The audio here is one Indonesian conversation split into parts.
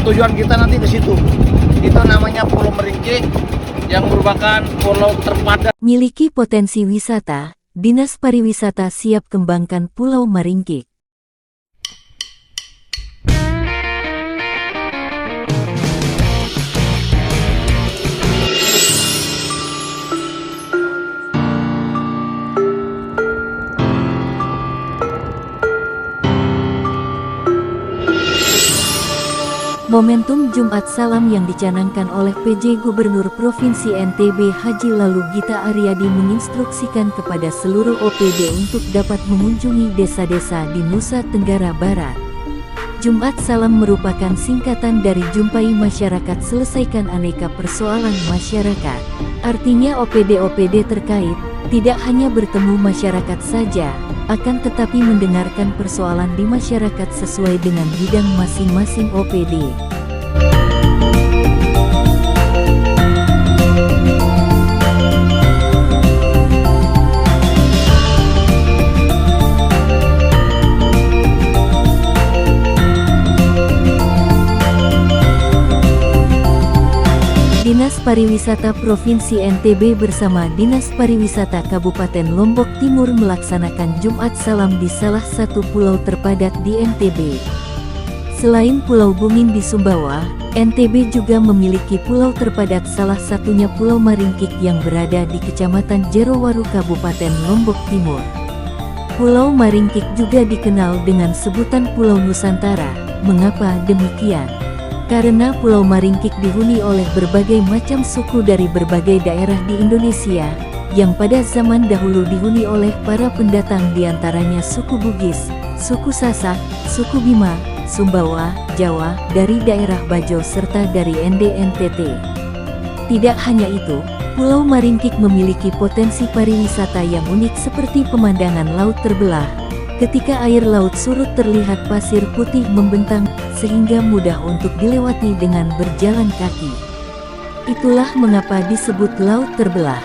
tujuan kita nanti di situ. Itu namanya Pulau Meringkik yang merupakan pulau terpadat. Miliki potensi wisata, Dinas Pariwisata siap kembangkan Pulau Meringkik. Momentum Jumat Salam yang dicanangkan oleh PJ Gubernur Provinsi NTB Haji Lalu Gita Aryadi menginstruksikan kepada seluruh OPD untuk dapat mengunjungi desa-desa di Nusa Tenggara Barat. Jumat Salam merupakan singkatan dari Jumpai Masyarakat Selesaikan Aneka Persoalan Masyarakat. Artinya OPD-OPD terkait tidak hanya bertemu masyarakat saja, akan tetapi mendengarkan persoalan di masyarakat sesuai dengan bidang masing-masing OPD. Dinas Pariwisata Provinsi NTB bersama Dinas Pariwisata Kabupaten Lombok Timur melaksanakan Jumat Salam di salah satu pulau terpadat di NTB. Selain Pulau Bungin di Sumbawa, NTB juga memiliki pulau terpadat, salah satunya Pulau Meringkik yang berada di Kecamatan Jerowaru Kabupaten Lombok Timur. Pulau Meringkik juga dikenal dengan sebutan Pulau Nusantara. Mengapa demikian? Karena Pulau Meringkik dihuni oleh berbagai macam suku dari berbagai daerah di Indonesia, yang pada zaman dahulu dihuni oleh para pendatang diantaranya suku Bugis, suku Sasak, suku Bima, Sumbawa, Jawa, dari daerah Bajo serta dari NTT. Tidak hanya itu, Pulau Meringkik memiliki potensi pariwisata yang unik seperti pemandangan laut terbelah. Ketika air laut surut terlihat pasir putih membentang, sehingga mudah untuk dilewati dengan berjalan kaki. Itulah mengapa disebut laut terbelah.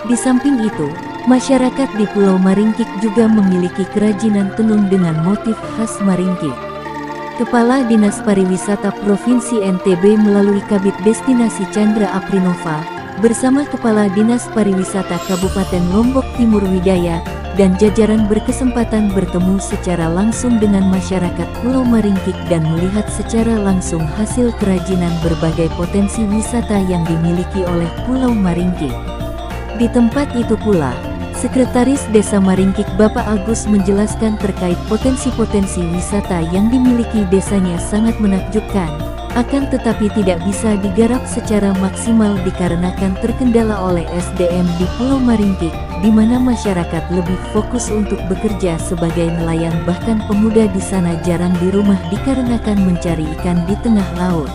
Di samping itu, masyarakat di Pulau Meringkik juga memiliki kerajinan tenun dengan motif khas Meringkik. Kepala Dinas Pariwisata Provinsi NTB melalui Kabid Destinasi Chandra Aprinova, bersama Kepala Dinas Pariwisata Kabupaten Lombok Timur Widaya, dan jajaran berkesempatan bertemu secara langsung dengan masyarakat Pulau Meringkik dan melihat secara langsung hasil kerajinan berbagai potensi wisata yang dimiliki oleh Pulau Meringkik. Di tempat itu pula, Sekretaris Desa Meringkik Bapak Agus menjelaskan terkait potensi-potensi wisata yang dimiliki desanya sangat menakjubkan, akan tetapi tidak bisa digarap secara maksimal dikarenakan terkendala oleh SDM di Pulau Meringkik, di mana masyarakat lebih fokus untuk bekerja sebagai nelayan, bahkan pemuda di sana jarang di rumah dikarenakan mencari ikan di tengah laut.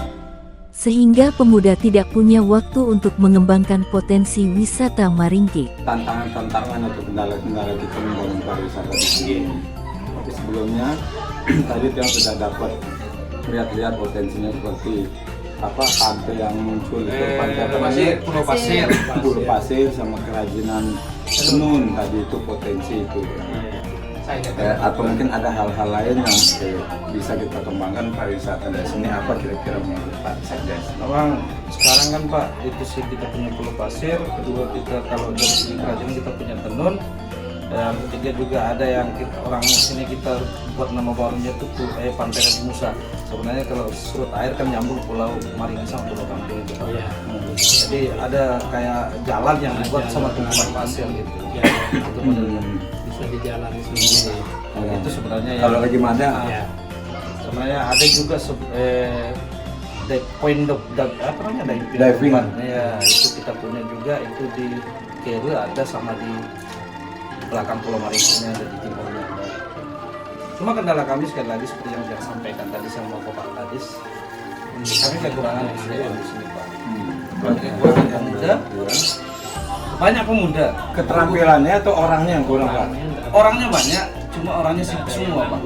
Sehingga pemuda tidak punya waktu untuk mengembangkan potensi wisata Meringkik. Tantangan atau kendala-kendala kita membangun pariwisata di sini. Tapi sebelumnya tadi yang sudah dapat lihat-lihat potensinya seperti apa, pantai yang muncul di pantai Pulau Pasir sama kerajinan tenun tadi, itu potensi itu. Atau mungkin ada hal-hal lain yang bisa kita kembangkan pariwisata di sini, apa kira-kira menurut Pak Satgas? Memang sekarang kan Pak, itu sih kita punya Pulau Pasir, kedua kita kalau dari sini kerajinan kita punya tenun, dan ketiga juga ada yang orang sini kita buat nama barunya itu Pantai Raja Musa. Sebenarnya kalau surut air kan nyambung Pulau Meringkik sama Pulau Kampung itu Pak. Jadi ada kayak jalan yang dibuat sama tumpukan pasir gitu. Itu modelnya bisa dijalani sendiri. Itu sebenarnya kalau lagi ada sebenarnya ada juga point apa namanya, diving. Ya, itu kita punya juga, itu di Kere ada sama di belakang Pulau Meringkiknya ada, di timurnya ada. Cuma kendala kami sekali lagi seperti yang saya sampaikan tadi sama Bapak Kadis, kami kekurangan SDM di sini Pak. Kekurangan pemuda, banyak pemuda. Keterampilannya atau orangnya yang kurang Pak? Orangnya banyak, cuma orangnya sibuk semua Pak.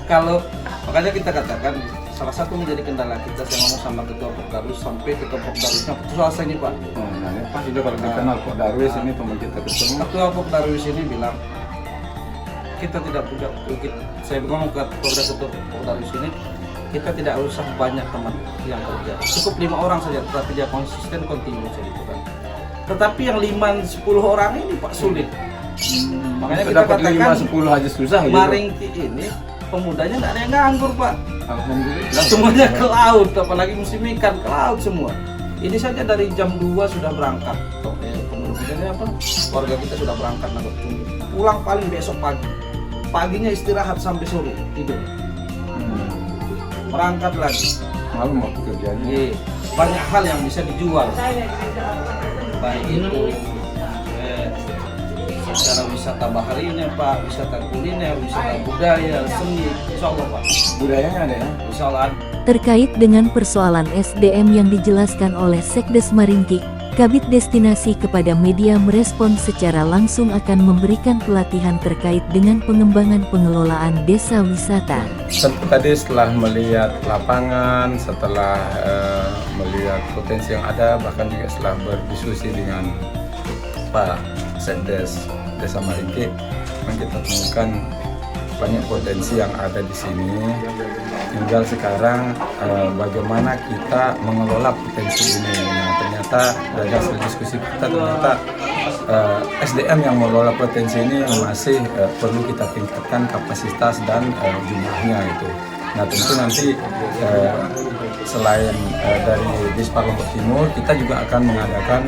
Kalau makanya kita katakan salah satu menjadi kendala kita, saya ngomong sama Ketua Pokdarwis sampai Ketua Pokdarwisnya selesai ini Pak. Nah, ini Pak sudah kalau dikenal Pokdarwis ini teman kita ketemu. Ketua Pokdarwis ini bilang kita tidak punya, saya ngomong ke Polda di sini, kita tidak usah banyak teman yang kerja, cukup 5 orang saja, tetapi dia konsisten, kontinu gitu kan. Tetapi yang 5-10 orang ini Pak sulit. Makanya kita dapat katakan 5-10 aja susah gitu. Maringki ini pemudanya nggak ada yang nganggur Pak. Alhamdulillah. Semuanya ke laut, apalagi musim ikan, ke laut semua. Ini saja dari jam 2 sudah berangkat. Kemudian apa? Warga kita sudah berangkat nangkap cumi. Pulang paling besok pagi. Paginya istirahat sampai sore tidur. Berangkat lagi. Malam waktu kerjanya. Iya, banyak hal yang bisa dijual. Baik itu secara wisata baharinya Pak, wisata kuliner, wisata budaya, seni, insya Allah Pak. Budayanya ada ya? Insya Allah ada. Terkait dengan persoalan SDM yang dijelaskan oleh Sekdes Maringki, Kabid Destinasi kepada media merespon secara langsung akan memberikan pelatihan terkait dengan pengembangan pengelolaan desa wisata. Tadi setelah melihat lapangan, setelah melihat potensi yang ada, bahkan juga setelah berdiskusi dengan Pak Sekdes Desa Maringki, kita temukan banyak potensi yang ada di sini. Tinggal sekarang bagaimana kita mengelola potensi ini. Nah, ternyata dari hasil diskusi kita ternyata SDM yang mengelola potensi ini yang masih perlu kita tingkatkan kapasitas dan jumlahnya itu. Nah, tentu nanti selain dari Dispar Lombok Timur, kita juga akan mengadakan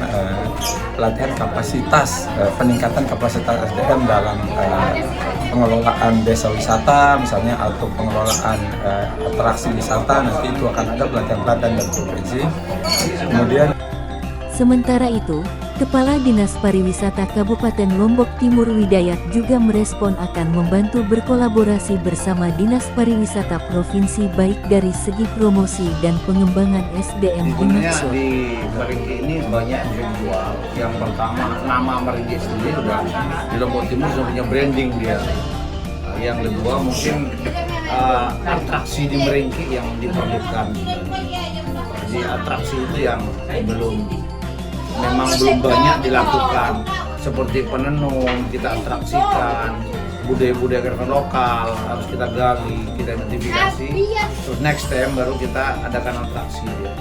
pelatihan kapasitas, peningkatan kapasitas SDM dalam pengelolaan desa wisata misalnya, atau pengelolaan atraksi wisata. Nanti itu akan ada pelatihan-pelatihan dari provinsi. Kemudian Sementara itu, Kepala Dinas Pariwisata Kabupaten Lombok Timur Widayat juga merespon akan membantu berkolaborasi bersama Dinas Pariwisata Provinsi baik dari segi promosi dan pengembangan SDM dimaksud. Di Maringki ini banyak dijual. Yang pertama, nama Maringki sendiri sudah di Lombok Timur sudah punya branding dia. Yang kedua mungkin atraksi di Maringki yang diperlukan. Jadi atraksi itu yang memang belum banyak dilakukan, seperti penenun kita atraksikan, budaya-budaya lokal harus kita gali, kita identifikasi, terus next time baru kita adakan atraksi dia.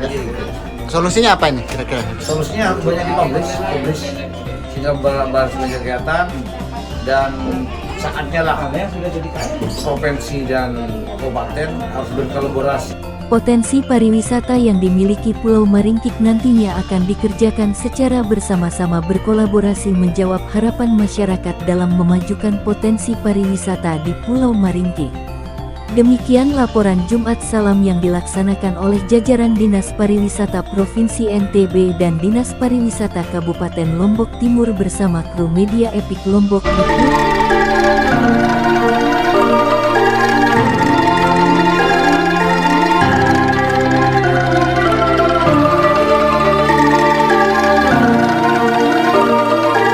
Jadi gitu. Solusinya apa ini kira-kira? Solusinya harus banyak dipublish sehingga bahas kegiatan, dan saatnya lah provinsi dan kabupaten harus berkolaborasi. Potensi pariwisata yang dimiliki Pulau Maringkik nantinya akan dikerjakan secara bersama-sama berkolaborasi menjawab harapan masyarakat dalam memajukan potensi pariwisata di Pulau Maringkik. Demikian laporan Jumat Salam yang dilaksanakan oleh jajaran Dinas Pariwisata Provinsi NTB dan Dinas Pariwisata Kabupaten Lombok Timur bersama kru media Epic Lombok Timur.